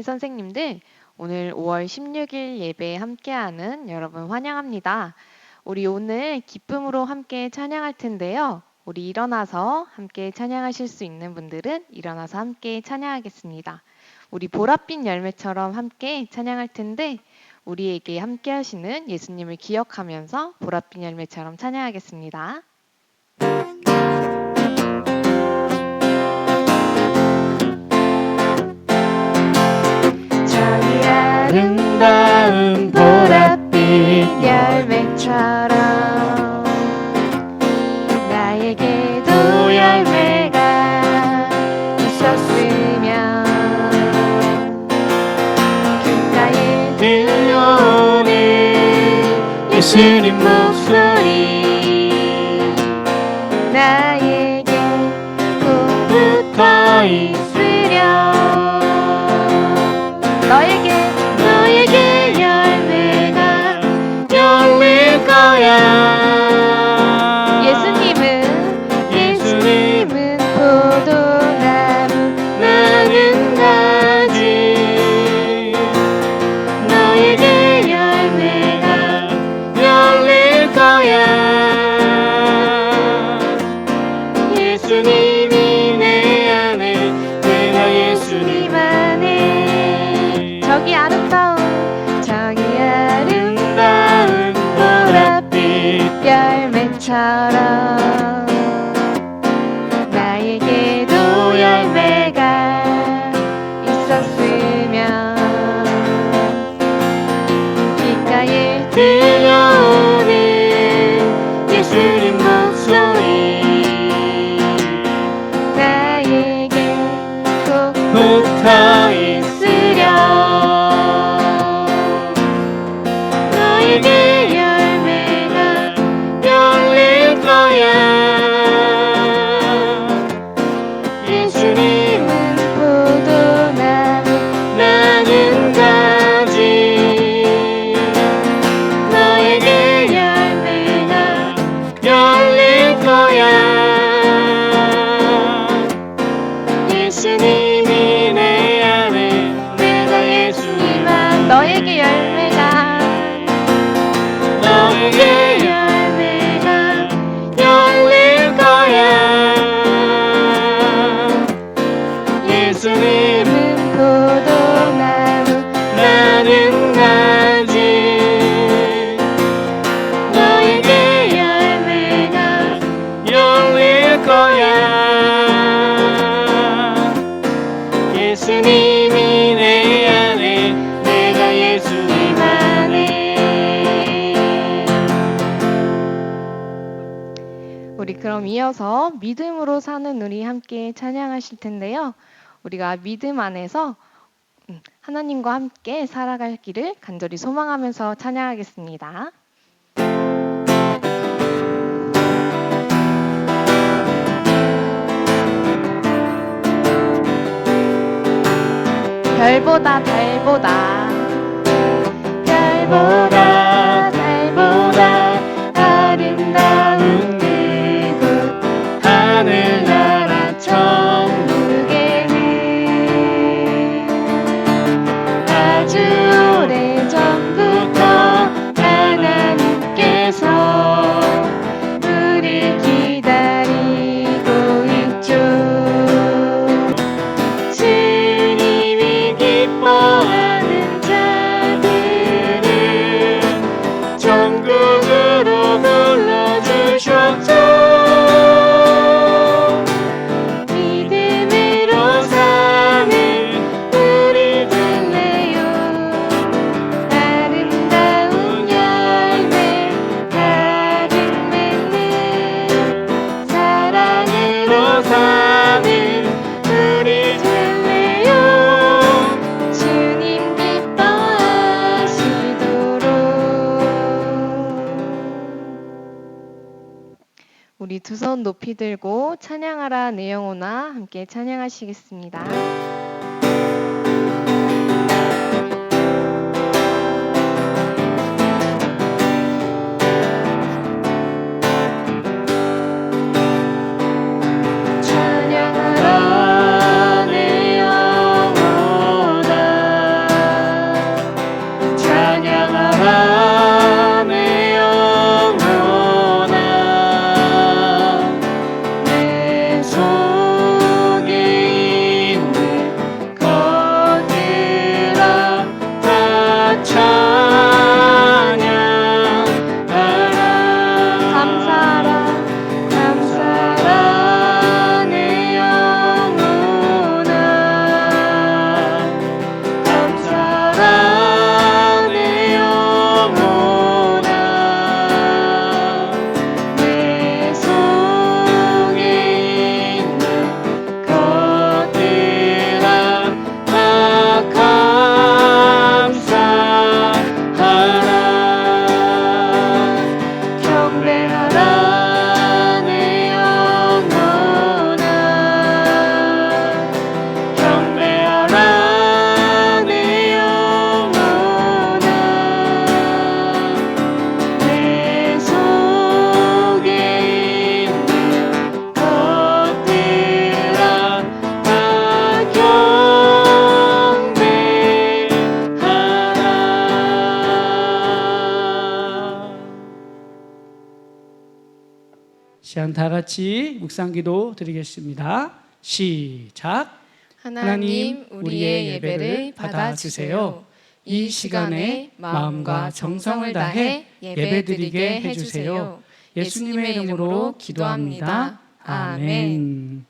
선생님들, 오늘 5월 16일 예배에 함께하는 여러분 환영합니다. 우리 오늘 기쁨으로 함께 찬양할 텐데요. 우리 일어나서 함께 찬양하실 수 있는 분들은 일어나서 함께 찬양하겠습니다. 우리 보랏빛 열매처럼 함께 찬양할 텐데 우리에게 함께 하시는 예수님을 기억하면서 보랏빛 열매처럼 찬양하겠습니다. 저기 아름다운 보랏빛 열매처럼 나에게도 열매가 있었으면 귓가에 들려오는 예수님 목소리 나에게 꼭 붙어 있으려 너에게 열매가 열릴 거야. 예수님은 포도나무 나는 가지 너에게 열매가 열릴 거야. 예수님이 내 안에 내가 예수님 안에 저기 아름다운 보랏빛 열매처럼 나에게도 열매가 있었으면 귓가에 들려오는 예수님 목소리 나에게 꼭 붙어 있으려 너에게 열매가 열릴 거야. 예수님은 포도나무 나는 가지 너에게 열매가 열릴 거야. 예수님이 내 안에 내가 예수님 안 너에게 열매가 열릴 거야. 예수님은 포도나무 나는 가지 너에게 열매가 열릴 거야. 예수님이 내 안에 내가 예수님 안에 우리 그럼 이어서 믿음으로 사는 우리 함께 찬양하실 텐데요. 우리가 믿음 안에서 하나님과 함께 살아갈 길을 간절히 소망하면서 찬양하겠습니다. 별보다 달보다 아름다운 그곳 하늘나라 천국에는 아주 오래전부터 하나님께서 우리 기다리고 있죠. 주님이 기뻐하는 자들은 천국으로 불러주셨죠. 믿음으로 사는 우리 들래요. 아름다운 열매 가득 맺는 사랑으로 사는 우리 들래요. 주님 기뻐하시도록 우리 두 손 높이 들고 찬양하라 내 영혼아 함께 찬양하시겠습니다. 찬양하라 내 영혼아 시간 다 같이 묵상기도 드리겠습니다. 시작. 하나님, 우리의 예배를 받아주세요. 이 시간에 마음과 정성을 다해 예배드리게 해주세요. 예수님의 이름으로 기도합니다. 아멘.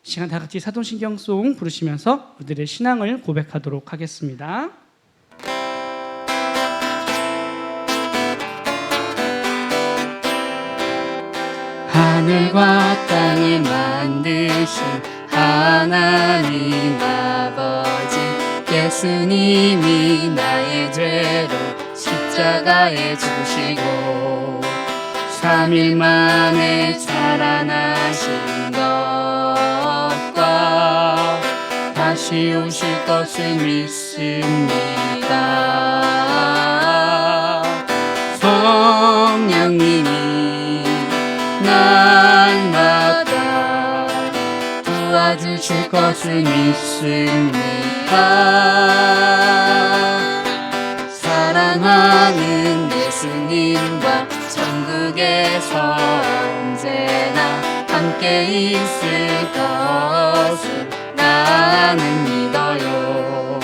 시간 다 같이 사도신경송 부르시면서 우리들의 신앙을 고백하도록 하겠습니다. 하늘과 땅을 만드신 하나님 아버지, 예수님이 나의 죄를 십자가에 죽으시고 3일 만에 살아나신 것과 다시 오실 것을 믿습니다. 성령님이 날마다 도와주실 것을 믿습니다. 사랑하는 예수님과 천국에서 언제나 함께 있을 것을 나는 믿어요.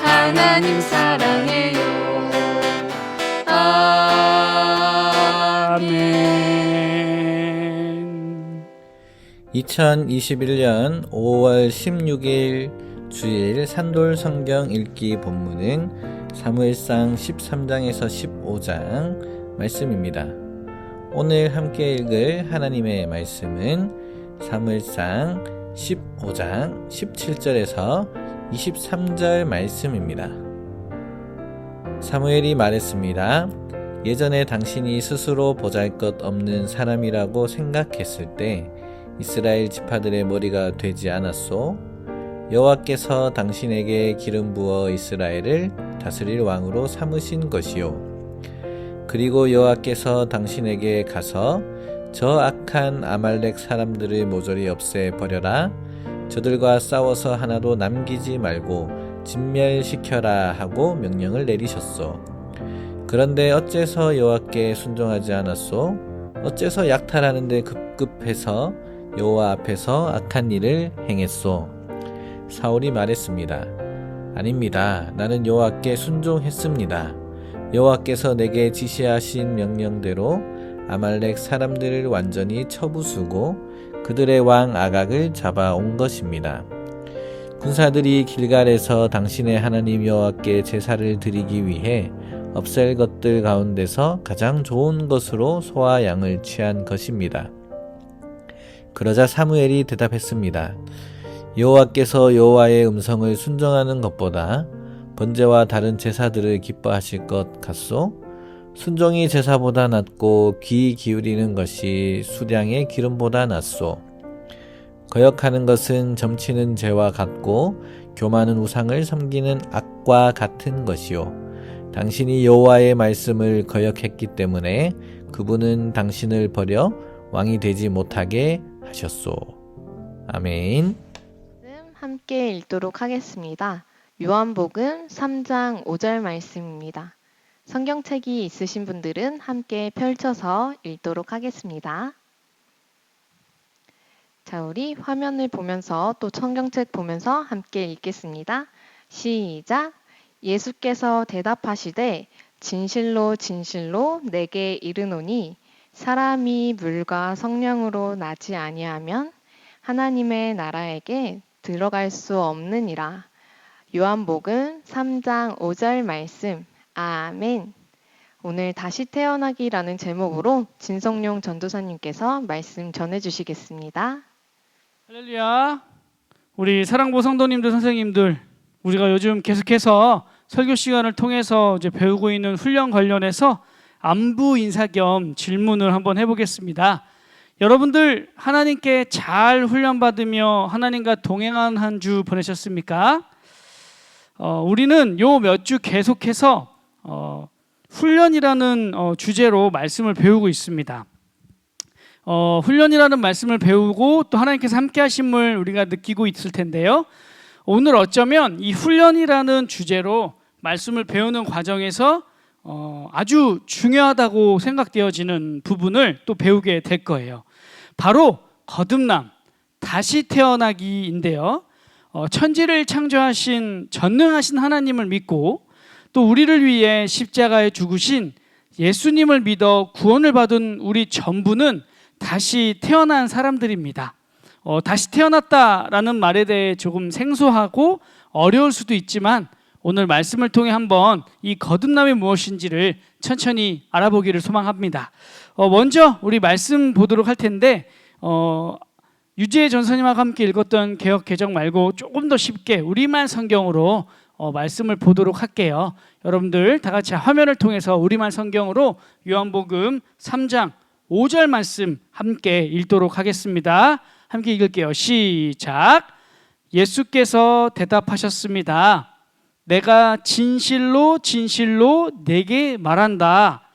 하나님 사랑해요. 아멘. 2021년 5월 16일 주일 산돌 성경 읽기 본문은 사무엘상 13장에서 15장 말씀입니다. 오늘 함께 읽을 하나님의 말씀은 사무엘상 15장 17절에서 23절 말씀입니다. 사무엘이 말했습니다. 예전에 당신이 스스로 보잘것없는 사람이라고 생각했을 때 이스라엘 지파들의 머리가 되지 않았소? 여호와께서 당신에게 기름 부어 이스라엘을 다스릴 왕으로 삼으신 것이요. 그리고 여호와께서 당신에게 가서 저 악한 아말렉 사람들을 모조리 없애 버려라. 저들과 싸워서 하나도 남기지 말고 진멸시켜라 하고 명령을 내리셨소. 그런데 어째서 여호와께 순종하지 않았소? 어째서 약탈하는 데 급급해서 여호와 앞에서 악한 일을 행했소? 사울이 말했습니다. 아닙니다. 나는 여호와께 순종했습니다. 여호와께서 내게 지시하신 명령대로 아말렉 사람들을 완전히 쳐부수고 그들의 왕 아각을 잡아온 것입니다. 군사들이 길갈에서 당신의 하나님 여호와께 제사를 드리기 위해 없앨 것들 가운데서 가장 좋은 것으로 소와 양을 취한 것입니다. 그러자 사무엘이 대답했습니다. 여호와께서 여호와의 음성을 순종하는 것보다 번제와 다른 제사들을 기뻐하실 것 같소? 순종이 제사보다 낫고 귀 기울이는 것이 수량의 기름보다 낫소. 거역하는 것은 점치는 죄와 같고 교만은 우상을 섬기는 악과 같은 것이요. 당신이 여호와의 말씀을 거역했기 때문에 그분은 당신을 버려 왕이 되지 못하게 하셨소. 아멘. 함께 읽도록 하겠습니다. 요한복음 3장 5절 말씀입니다. 성경책이 있으신 분들은 함께 펼쳐서 읽도록 하겠습니다. 자, 우리 화면을 보면서 또 성경책 보면서 함께 읽겠습니다. 시작. 예수께서 대답하시되 진실로 진실로 내게 이르노니 사람이 물과 성령으로 나지 아니하면 하나님의 나라에게 들어갈 수 없느니라. 요한복음 3장 5절 말씀. 아멘. 오늘 다시 태어나기라는 제목으로 진성용 전도사님께서 말씀 전해주시겠습니다. 할렐루야. 우리 사랑부 성도님들, 선생님들, 우리가 요즘 계속해서 설교 시간을 통해서 이제 배우고 있는 훈련 관련해서 안부 인사 겸 질문을 한번 해보겠습니다. 여러분들 하나님께 잘 훈련받으며 하나님과 동행한 한 주 보내셨습니까? 우리는 요 몇 주 계속해서 훈련이라는 주제로 말씀을 배우고 있습니다. 훈련이라는 말씀을 배우고 또 하나님께서 함께 하심을 우리가 느끼고 있을 텐데요. 오늘 어쩌면 이 훈련이라는 주제로 말씀을 배우는 과정에서 아주 중요하다고 생각되어지는 부분을 또 배우게 될 거예요. 바로 거듭남, 다시 태어나기인데요. 천지를 창조하신 전능하신 하나님을 믿고 또 우리를 위해 십자가에 죽으신 예수님을 믿어 구원을 받은 우리 전부는 다시 태어난 사람들입니다. 다시 태어났다라는 말에 대해 조금 생소하고 어려울 수도 있지만 오늘 말씀을 통해 한번 이 거듭남이 무엇인지를 천천히 알아보기를 소망합니다. 먼저 우리 말씀 보도록 할 텐데 유지혜 전사님하고 함께 읽었던 개역 개정 말고 조금 더 쉽게 우리말 성경으로 말씀을 보도록 할게요. 여러분들 다 같이 화면을 통해서 우리말 성경으로 요한복음 3장 5절 말씀 함께 읽도록 하겠습니다. 함께 읽을게요. 시작. 예수께서 대답하셨습니다. 내가 진실로 진실로 내게 말한다.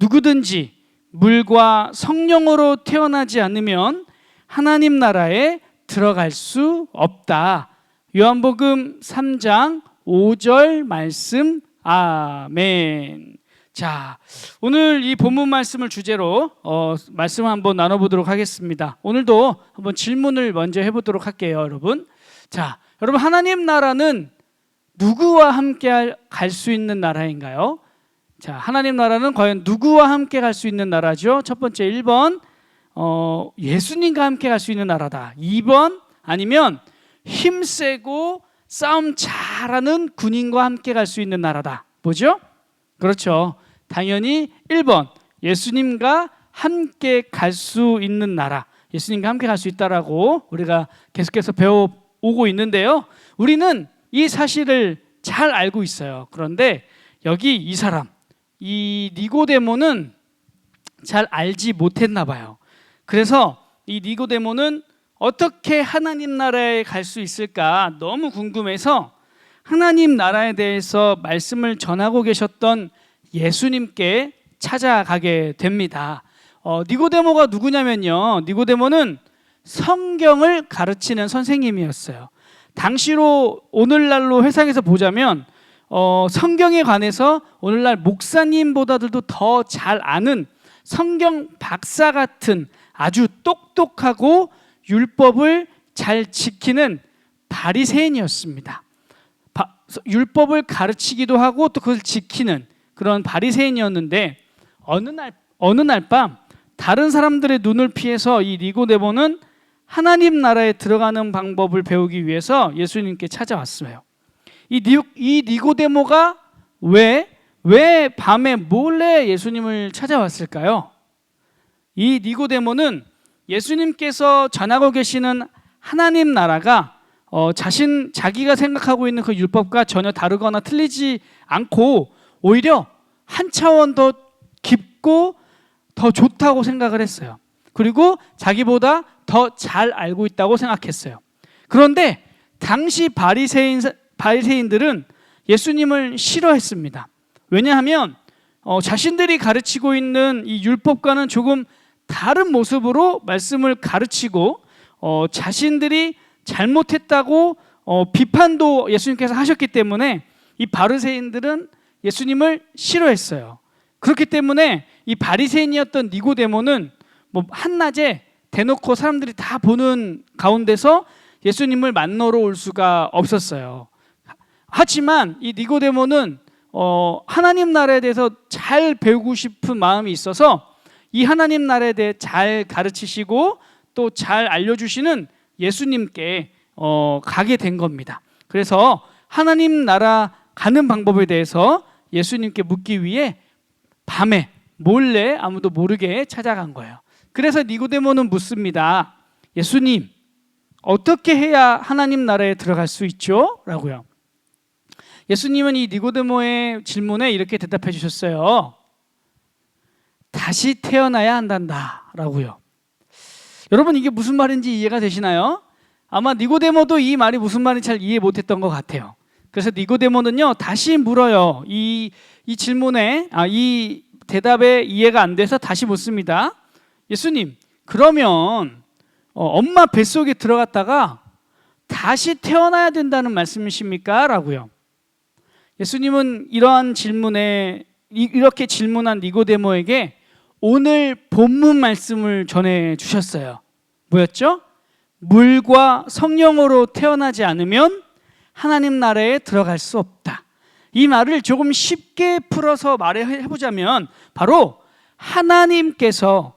누구든지 물과 성령으로 태어나지 않으면 하나님 나라에 들어갈 수 없다. 요한복음 3장 5절 말씀. 아멘. 자, 오늘 이 본문 말씀을 주제로 말씀을 한번 나눠보도록 하겠습니다. 오늘도 한번 질문을 먼저 해보도록 할게요, 여러분. 자, 여러분 하나님 나라는 누구와 함께 갈 수 있는 나라인가요? 자, 하나님 나라는 과연 누구와 함께 갈 수 있는 나라죠? 첫 번째 1번 예수님과 함께 갈 수 있는 나라다. 2번 아니면 힘세고 싸움 잘하는 군인과 함께 갈 수 있는 나라다. 뭐죠? 그렇죠. 당연히 1번 예수님과 함께 갈 수 있는 나라. 예수님과 함께 갈 수 있다라고 우리가 계속해서 배워오고 있는데요. 우리는 이 사실을 잘 알고 있어요. 그런데 여기 이 사람, 이 니고데모는 잘 알지 못했나 봐요. 그래서 이 니고데모는 어떻게 하나님 나라에 갈 수 있을까 너무 궁금해서 하나님 나라에 대해서 말씀을 전하고 계셨던 예수님께 찾아가게 됩니다. 니고데모가 누구냐면요. 니고데모는 성경을 가르치는 선생님이었어요. 당시로 오늘날로 회상해서 보자면 성경에 관해서 오늘날 목사님보다도 더 잘 아는 성경 박사 같은 아주 똑똑하고 율법을 잘 지키는 바리새인이었습니다. 율법을 가르치기도 하고 또 그걸 지키는 그런 바리새인이었는데 어느 날 밤 다른 사람들의 눈을 피해서 이 니고데모는 하나님 나라에 들어가는 방법을 배우기 위해서 예수님께 찾아왔어요. 이 니고데모가 왜 밤에 몰래 예수님을 찾아왔을까요? 이 니고데모는 예수님께서 전하고 계시는 하나님 나라가 자기가 생각하고 있는 그 율법과 전혀 다르거나 틀리지 않고 오히려 한 차원 더 깊고 더 좋다고 생각을 했어요. 그리고 자기보다 더 잘 알고 있다고 생각했어요. 그런데 당시 바리새인들은 예수님을 싫어했습니다. 왜냐하면 자신들이 가르치고 있는 이 율법과는 조금 다른 모습으로 말씀을 가르치고 자신들이 잘못했다고 비판도 예수님께서 하셨기 때문에 이 바리새인들은 예수님을 싫어했어요. 그렇기 때문에 이 바리새인이었던 니고데모는 한낮에 대놓고 사람들이 다 보는 가운데서 예수님을 만나러 올 수가 없었어요. 하지만 이 니고데모는 하나님 나라에 대해서 잘 배우고 싶은 마음이 있어서 이 하나님 나라에 대해 잘 가르치시고 또 잘 알려주시는 예수님께 가게 된 겁니다. 그래서 하나님 나라 가는 방법에 대해서 예수님께 묻기 위해 밤에 몰래 아무도 모르게 찾아간 거예요. 그래서 니고데모는 묻습니다. 예수님, 어떻게 해야 하나님 나라에 들어갈 수 있죠? 라고요. 예수님은 이 니고데모의 질문에 이렇게 대답해 주셨어요. 다시 태어나야 한단다 라고요. 여러분 이게 무슨 말인지 이해가 되시나요? 아마 니고데모도 이 말이 무슨 말인지 잘 이해 못했던 것 같아요. 그래서 니고데모는요 다시 물어요. 이 질문에 이 대답에 이해가 안 돼서 다시 묻습니다. 예수님, 그러면 엄마 뱃속에 들어갔다가 다시 태어나야 된다는 말씀이십니까? 라고요. 예수님은 이러한 질문에 이렇게 질문한 니고데모에게 오늘 본문 말씀을 전해 주셨어요. 뭐였죠? 물과 성령으로 태어나지 않으면 하나님 나라에 들어갈 수 없다. 이 말을 조금 쉽게 풀어서 말해보자면 바로 하나님께서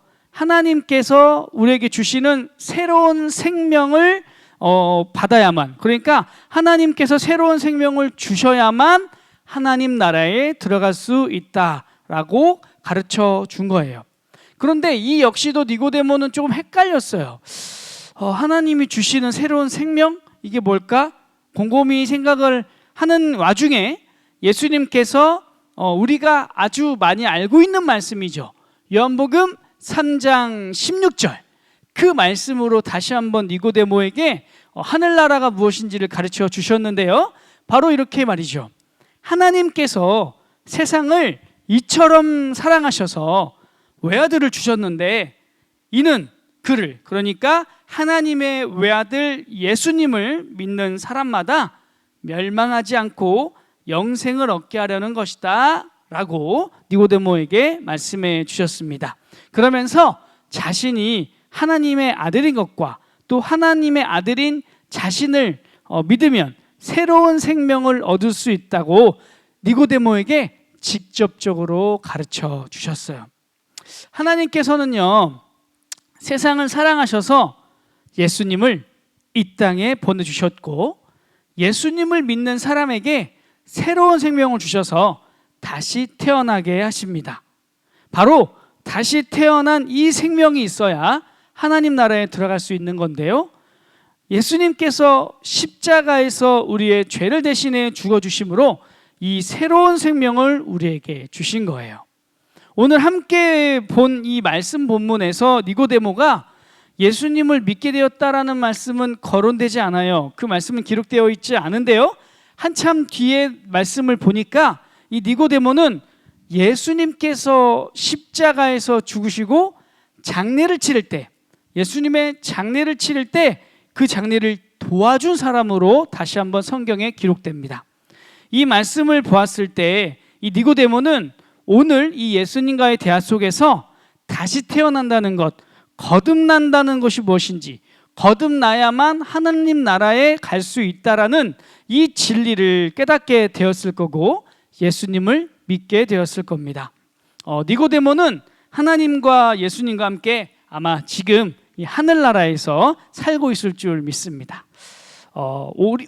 우리에게 주시는 새로운 생명을 받아야만, 그러니까 하나님께서 새로운 생명을 주셔야만 하나님 나라에 들어갈 수 있다라고 가르쳐 준 거예요. 그런데 이 역시도 니고데모는 조금 헷갈렸어요. 하나님이 주시는 새로운 생명? 이게 뭘까? 곰곰이 생각을 하는 와중에 예수님께서 우리가 아주 많이 알고 있는 말씀이죠. 요한복음 3장 16절 그 말씀으로 다시 한번 니고데모에게 하늘나라가 무엇인지를 가르쳐 주셨는데요. 바로 이렇게 말이죠. 하나님께서 세상을 이처럼 사랑하셔서 외아들을 주셨는데 이는 그를, 그러니까 하나님의 외아들 예수님을 믿는 사람마다 멸망하지 않고 영생을 얻게 하려는 것이다 라고 니고데모에게 말씀해 주셨습니다. 그러면서 자신이 하나님의 아들인 것과 또 하나님의 아들인 자신을 믿으면 새로운 생명을 얻을 수 있다고 니고데모에게 직접적으로 가르쳐 주셨어요. 하나님께서는요, 세상을 사랑하셔서 예수님을 이 땅에 보내주셨고 예수님을 믿는 사람에게 새로운 생명을 주셔서 다시 태어나게 하십니다. 바로 다시 태어난 이 생명이 있어야 하나님 나라에 들어갈 수 있는 건데요. 예수님께서 십자가에서 우리의 죄를 대신해 죽어주심으로 이 새로운 생명을 우리에게 주신 거예요. 오늘 함께 본 이 말씀 본문에서 니고데모가 예수님을 믿게 되었다라는 말씀은 거론되지 않아요. 그 말씀은 기록되어 있지 않은데요. 한참 뒤에 말씀을 보니까 이 니고데모는 예수님께서 십자가에서 죽으시고 장례를 치를 때, 예수님의 장례를 치를 때 그 장례를 도와준 사람으로 다시 한번 성경에 기록됩니다. 이 말씀을 보았을 때 이 니고데모는 오늘 이 예수님과의 대화 속에서 다시 태어난다는 것, 거듭난다는 것이 무엇인지, 거듭나야만 하나님 나라에 갈 수 있다라는 이 진리를 깨닫게 되었을 거고 예수님을 믿게 되었을 겁니다. 니고데모는 하나님과 예수님과 함께 아마 지금 이 하늘나라에서 살고 있을 줄 믿습니다.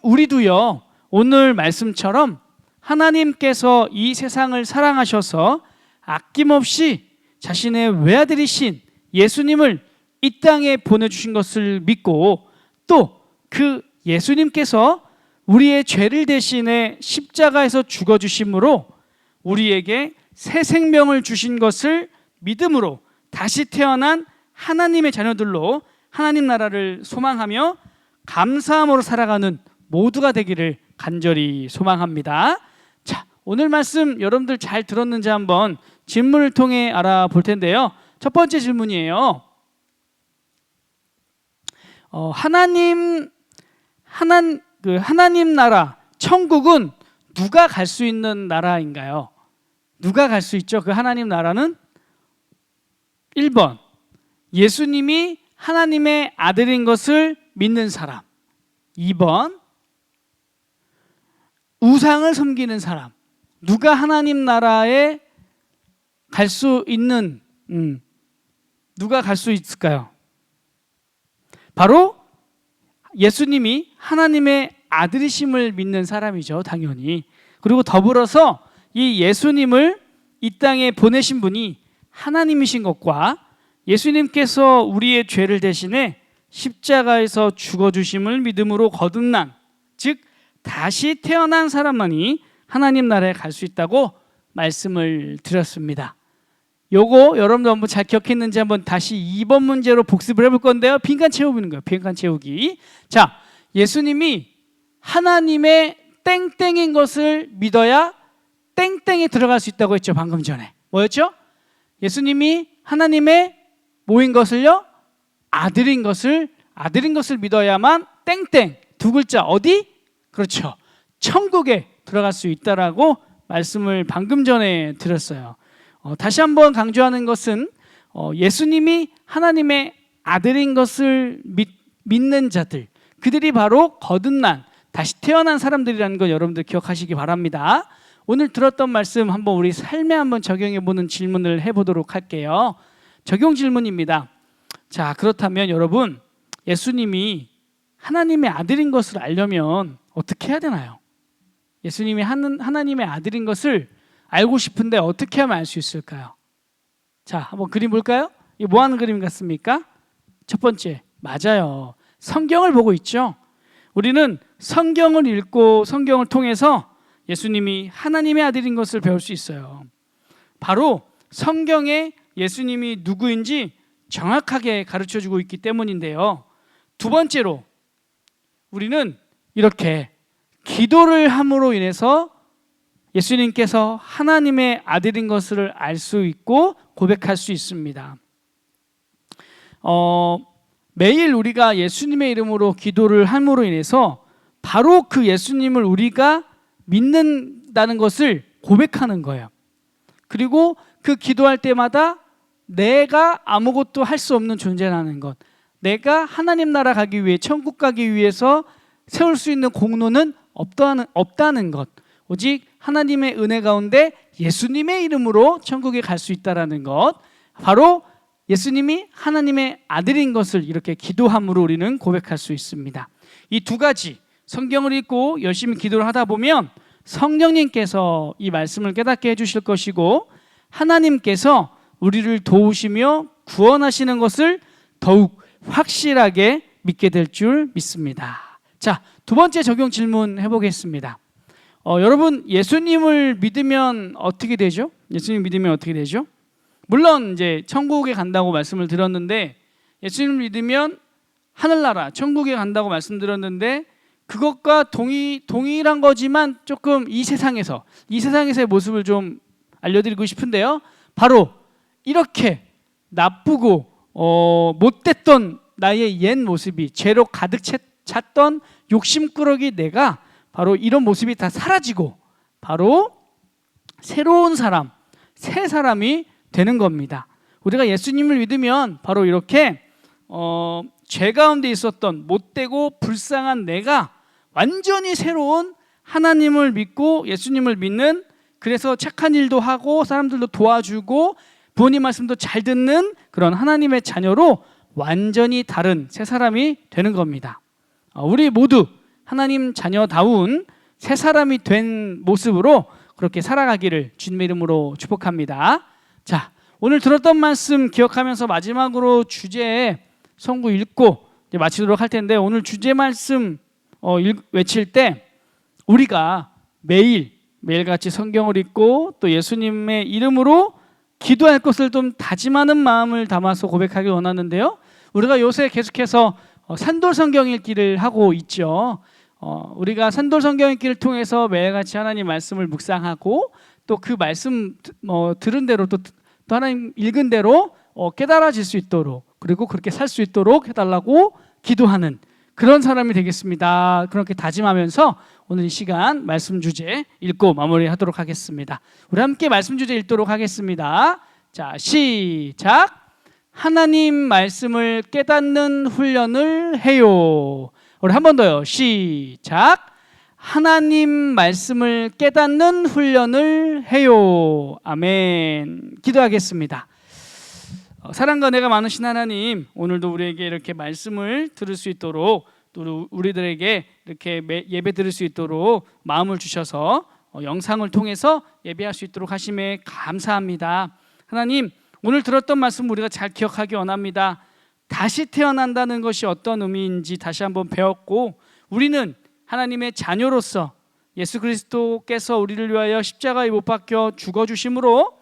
우리도요, 오늘 말씀처럼 하나님께서 이 세상을 사랑하셔서 아낌없이 자신의 외아들이신 예수님을 이 땅에 보내주신 것을 믿고 또 그 예수님께서 우리의 죄를 대신해 십자가에서 죽어주심으로 우리에게 새 생명을 주신 것을 믿음으로 다시 태어난 하나님의 자녀들로 하나님 나라를 소망하며 감사함으로 살아가는 모두가 되기를 간절히 소망합니다. 자, 오늘 말씀 여러분들 잘 들었는지 한번 질문을 통해 알아볼 텐데요. 첫 번째 질문이에요. 하나님 나라, 천국은 누가 갈 수 있는 나라인가요? 누가 갈 수 있죠? 그 하나님 나라는 1번, 예수님이 하나님의 아들인 것을 믿는 사람. 2번, 우상을 섬기는 사람. 누가 하나님 나라에 갈 수 있는, 누가 갈 수 있을까요? 바로 예수님이 하나님의 아들이심을 믿는 사람이죠, 당연히. 그리고 더불어서 이 예수님을 이 땅에 보내신 분이 하나님이신 것과 예수님께서 우리의 죄를 대신해 십자가에서 죽어주심을 믿음으로 거듭난, 즉 다시 태어난 사람만이 하나님 나라에 갈 수 있다고 말씀을 드렸습니다. 요거 여러분도 한번 잘 기억했는지 한번 다시 2번 문제로 복습을 해볼 건데요. 빈칸 채우는 거예요. 빈칸 채우기. 자, 예수님이 하나님의 땡땡인 것을 믿어야 땡땡에 들어갈 수 있다고 했죠. 방금 전에. 뭐였죠? 예수님이 하나님의 뭐인 것을요? 아들인 것을 믿어야만 땡땡, 두 글자 어디? 그렇죠. 천국에 들어갈 수 있다라고 말씀을 방금 전에 드렸어요. 다시 한번 강조하는 것은 예수님이 하나님의 아들인 것을 믿는 자들, 그들이 바로 거듭난 다시 태어난 사람들이라는 걸 여러분들 기억하시기 바랍니다. 오늘 들었던 말씀 한번 우리 삶에 한번 적용해보는 질문을 해보도록 할게요. 적용 질문입니다. 자, 그렇다면 여러분, 예수님이 하나님의 아들인 것을 알려면 어떻게 해야 되나요? 예수님이 하나님의 아들인 것을 알고 싶은데 어떻게 하면 알 수 있을까요? 자, 한번 그림 볼까요? 이게 뭐 하는 그림 같습니까? 첫 번째, 맞아요. 성경을 보고 있죠. 우리는 성경을 읽고 성경을 통해서 예수님이 하나님의 아들인 것을 배울 수 있어요. 바로 성경에 예수님이 누구인지 정확하게 가르쳐주고 있기 때문인데요. 두 번째로 우리는 이렇게 기도를 함으로 인해서 예수님께서 하나님의 아들인 것을 알 수 있고 고백할 수 있습니다. 매일 우리가 예수님의 이름으로 기도를 함으로 인해서 바로 그 예수님을 우리가 믿는다는 것을 고백하는 거예요. 그리고 그 기도할 때마다 내가 아무것도 할 수 없는 존재라는 것, 내가 하나님 나라 가기 위해, 천국 가기 위해서 세울 수 있는 공로는 없다는 것, 오직 하나님의 은혜 가운데 예수님의 이름으로 천국에 갈 수 있다는 것, 바로 예수님이 하나님의 아들인 것을 이렇게 기도함으로 우리는 고백할 수 있습니다. 이 두 가지, 성경을 읽고 열심히 기도를 하다 보면 성령님께서 이 말씀을 깨닫게 해주실 것이고, 하나님께서 우리를 도우시며 구원하시는 것을 더욱 확실하게 믿게 될 줄 믿습니다. 자, 두 번째 적용 질문 해보겠습니다. 여러분, 예수님을 믿으면 어떻게 되죠? 예수님 믿으면 어떻게 되죠? 물론 이제 천국에 간다고 말씀을 드렸는데, 예수님을 믿으면 하늘나라 천국에 간다고 말씀드렸는데, 그것과 동일한 거지만 조금 이 세상에서의 모습을 좀 알려드리고 싶은데요. 바로 이렇게 나쁘고 못됐던 나의 옛 모습이, 죄로 가득 찼던 욕심꾸러기 내가 바로 이런 모습이 다 사라지고 바로 새로운 사람, 새 사람이 되는 겁니다. 우리가 예수님을 믿으면 바로 이렇게 죄 가운데 있었던 못되고 불쌍한 내가 완전히 새로운 하나님을 믿고 예수님을 믿는, 그래서 착한 일도 하고 사람들도 도와주고 부모님 말씀도 잘 듣는 그런 하나님의 자녀로 완전히 다른 새 사람이 되는 겁니다. 우리 모두 하나님 자녀다운 새 사람이 된 모습으로 그렇게 살아가기를 주님의 이름으로 축복합니다. 자, 오늘 들었던 말씀 기억하면서 마지막으로 주제 성구 읽고 이제 마치도록 할 텐데, 오늘 주제 말씀 외칠 때 우리가 매일같이 성경을 읽고 또 예수님의 이름으로 기도할 것을 좀 다짐하는 마음을 담아서 고백하기 원하는데요. 우리가 요새 계속해서 산돌 성경 읽기를 하고 있죠. 우리가 산돌 성경 읽기를 통해서 매일같이 하나님 말씀을 묵상하고 또 그 말씀 들은 대로 또 하나님 읽은 대로 깨달아질 수 있도록, 그리고 그렇게 살 수 있도록 해달라고 기도하는 그런 사람이 되겠습니다. 그렇게 다짐하면서 오늘 이 시간 말씀 주제 읽고 마무리하도록 하겠습니다. 우리 함께 말씀 주제 읽도록 하겠습니다. 자, 시작. 하나님 말씀을 깨닫는 훈련을 해요. 우리 한 번 더요. 시작. 하나님 말씀을 깨닫는 훈련을 해요. 아멘. 기도하겠습니다. 사랑과 은혜가 많으신 하나님, 오늘도 우리에게 이렇게 말씀을 들을 수 있도록, 또 우리들에게 이렇게 예배 드릴 수 있도록 마음을 주셔서 영상을 통해서 예배할 수 있도록 하심에 감사합니다. 하나님, 오늘 들었던 말씀 우리가 잘 기억하기 원합니다. 다시 태어난다는 것이 어떤 의미인지 다시 한번 배웠고, 우리는 하나님의 자녀로서 예수 그리스도께서 우리를 위하여 십자가에 못 박혀 죽어주심으로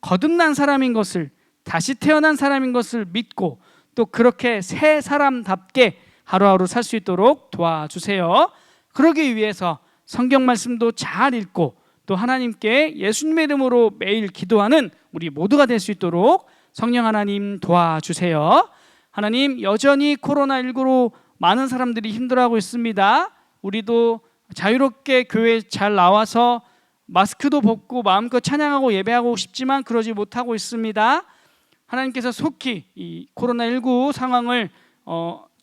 거듭난 사람인 것을, 다시 태어난 사람인 것을 믿고 또 그렇게 새 사람답게 하루하루 살 수 있도록 도와주세요. 그러기 위해서 성경 말씀도 잘 읽고 또 하나님께 예수님의 이름으로 매일 기도하는 우리 모두가 될 수 있도록 성령 하나님 도와주세요. 하나님, 여전히 코로나19로 많은 사람들이 힘들어하고 있습니다. 우리도 자유롭게 교회에 잘 나와서 마스크도 벗고 마음껏 찬양하고 예배하고 싶지만 그러지 못하고 있습니다. 하나님께서 속히 이 코로나19 상황을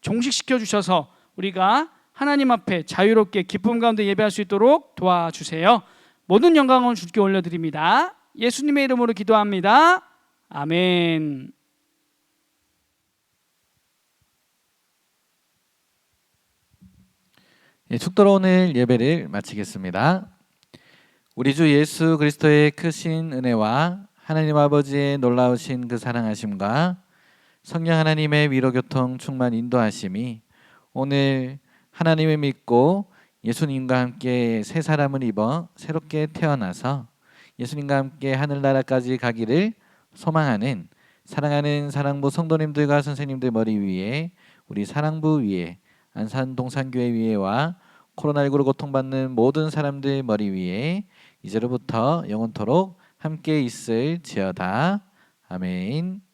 종식시켜 주셔서 우리가 하나님 앞에 자유롭게 기쁨 가운데 예배할 수 있도록 도와주세요. 모든 영광은 주께 올려드립니다. 예수님의 이름으로 기도합니다. 아멘. 예, 축도로 오늘 예배를 마치겠습니다. 우리 주 예수 그리스도의 크신 은혜와 하나님 아버지의 놀라우신 그 사랑하심과 성령 하나님의 위로교통 충만 인도하심이 오늘 하나님을 믿고 예수님과 함께 새 사람을 입어 새롭게 태어나서 예수님과 함께 하늘나라까지 가기를 소망하는 사랑하는 사랑부 성도님들과 선생님들 머리 위에, 우리 사랑부 위에, 안산 동산교회 위에와 코로나19로 고통받는 모든 사람들 머리 위에 이제로부터 영원토록 함께 있을지어다. 아멘.